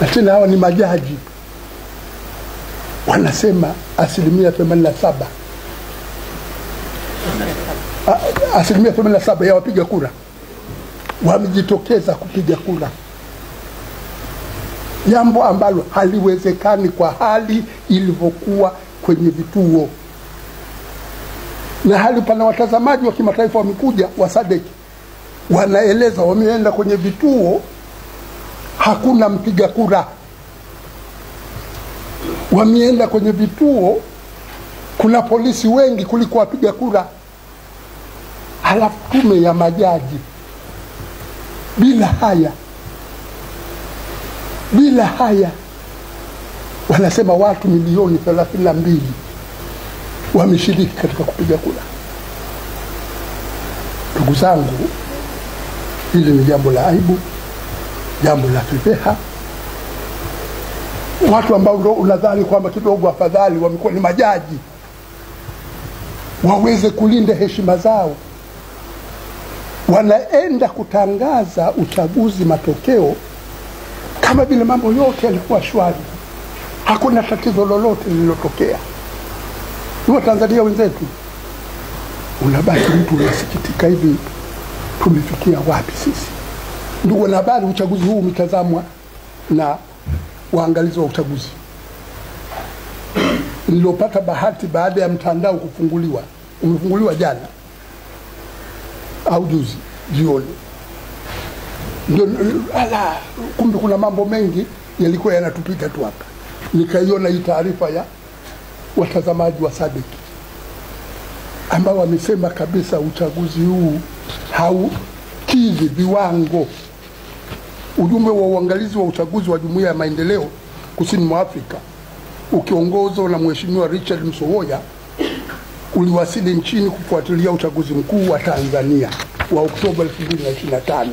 Na tena hawa ni majaji. Wanasema 87%. 87% ya wapiga kura wamejitokeza kupiga kura. Jambo ambalo haliwezekani kwa hali ilivyokuwa kwenye vituo. Na hali pana watazamaji wa kimataifa wamekuja wa SADC, wanaeleza wameenda kwenye vituo hakuna mpiga kura. Wameenda kwenye vituo kuna polisi wengi kuliko wapiga kura. Halafu tume ya majaji bila haya wanasema watu milioni 32 wameshiriki katika kupiga kura. Ndugu zangu, hili ni jambo la aibu, jambo la fedheha. Watu ambao ndio unadhani kwamba kidogo afadhali wamekuwa ni majaji, waweze kulinda heshima zao, wanaenda kutangaza uchaguzi matokeo kama vile mambo yote yalikuwa shwari, hakuna tatizo lolote lililotokea. Ni Tanzania wenzetu. Unabaki mtu unasikitika, hivi tumefikia wapi sisi? Ndugu wanahabari, uchaguzi huu umetazamwa na waangalizi wa uchaguzi. Nilipata bahati baada ya mtandao kufunguliwa, umefunguliwa jana au juzi jioni, ndio kumbe kuna mambo mengi yalikuwa yanatupita tu hapa. Nikaiona hii taarifa ya watazamaji wa SADC ambao wamesema kabisa uchaguzi huu haukidhi viwango. Ujumbe wa uangalizi wa uchaguzi wa Jumuiya ya Maendeleo Kusini mwa Afrika ukiongozwa na Mheshimiwa Richard Msowoya uliwasili nchini kufuatilia uchaguzi mkuu wa Tanzania wa Oktoba 2025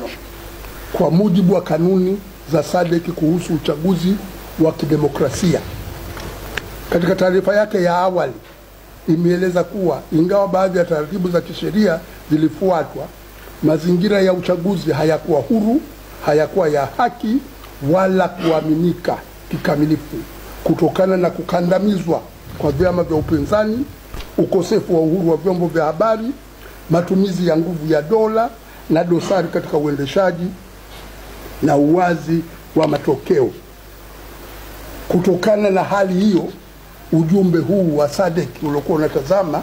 kwa mujibu wa kanuni za SADC kuhusu uchaguzi wa kidemokrasia. Katika taarifa yake ya awali imeeleza kuwa ingawa baadhi ya taratibu za kisheria zilifuatwa, mazingira ya uchaguzi hayakuwa huru, hayakuwa ya haki wala kuaminika kikamilifu kutokana na kukandamizwa kwa vyama vya upinzani, ukosefu wa uhuru wa vyombo vya habari, matumizi ya nguvu ya dola na dosari katika uendeshaji na uwazi wa matokeo. Kutokana na hali hiyo, ujumbe huu wa SADC uliokuwa unatazama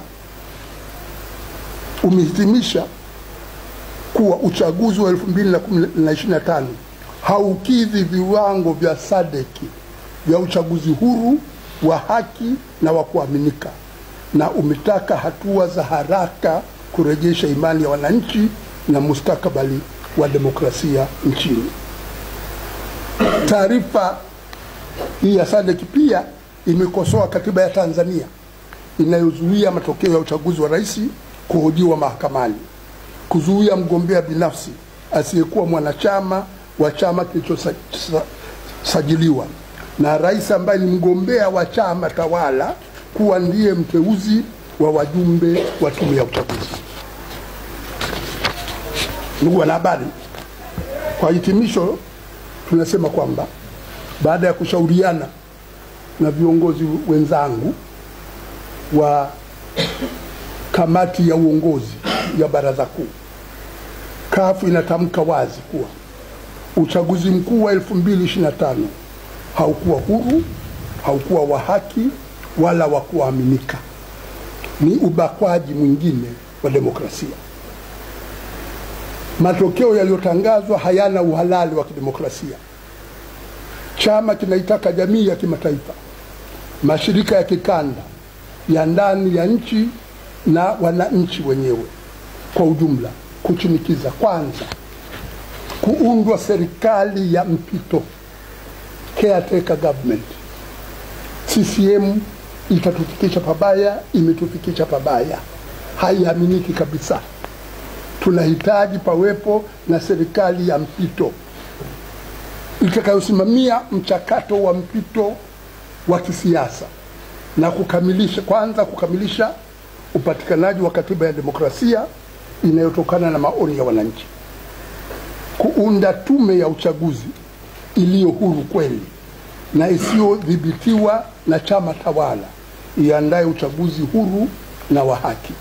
umehitimisha kuwa uchaguzi wa 2025 haukidhi viwango vya SADC vya uchaguzi huru, wa haki na wa kuaminika, na umetaka hatua za haraka kurejesha imani ya wananchi na mustakabali wa demokrasia nchini. Taarifa hii ya SADC pia imekosoa katiba ya Tanzania inayozuia matokeo ya uchaguzi wa rais kuhojiwa mahakamani, kuzuia mgombea binafsi asiyekuwa mwanachama wa chama kilichosajiliwa na rais ambaye ni mgombea wa chama tawala kuwa ndiye mteuzi wa wajumbe wa tume ya uchaguzi. Ndugu wanahabari, kwa hitimisho tunasema kwamba baada ya kushauriana na viongozi wenzangu wa kamati ya uongozi ya Baraza Kuu, CUF inatamka wazi kuwa uchaguzi mkuu wa 2025 haukuwa huru, haukuwa wa haki wala wa kuaminika. Ni ubakwaji mwingine wa demokrasia. Matokeo yaliyotangazwa hayana uhalali wa kidemokrasia. Chama kinaitaka jamii ya kimataifa, mashirika ya kikanda, ya ndani ya nchi na wananchi wenyewe kwa ujumla kuchinikiza kwanza kuundwa serikali ya mpito, caretaker government. CCM itatufikisha pabaya, imetufikisha pabaya, haiaminiki kabisa. Tunahitaji pawepo na serikali ya mpito itakayosimamia mchakato wa mpito wa kisiasa na kukamilisha upatikanaji wa katiba ya demokrasia inayotokana na maoni ya wananchi. Kuunda tume ya uchaguzi iliyo huru kweli na isiyodhibitiwa na chama tawala iandae uchaguzi huru na wa haki.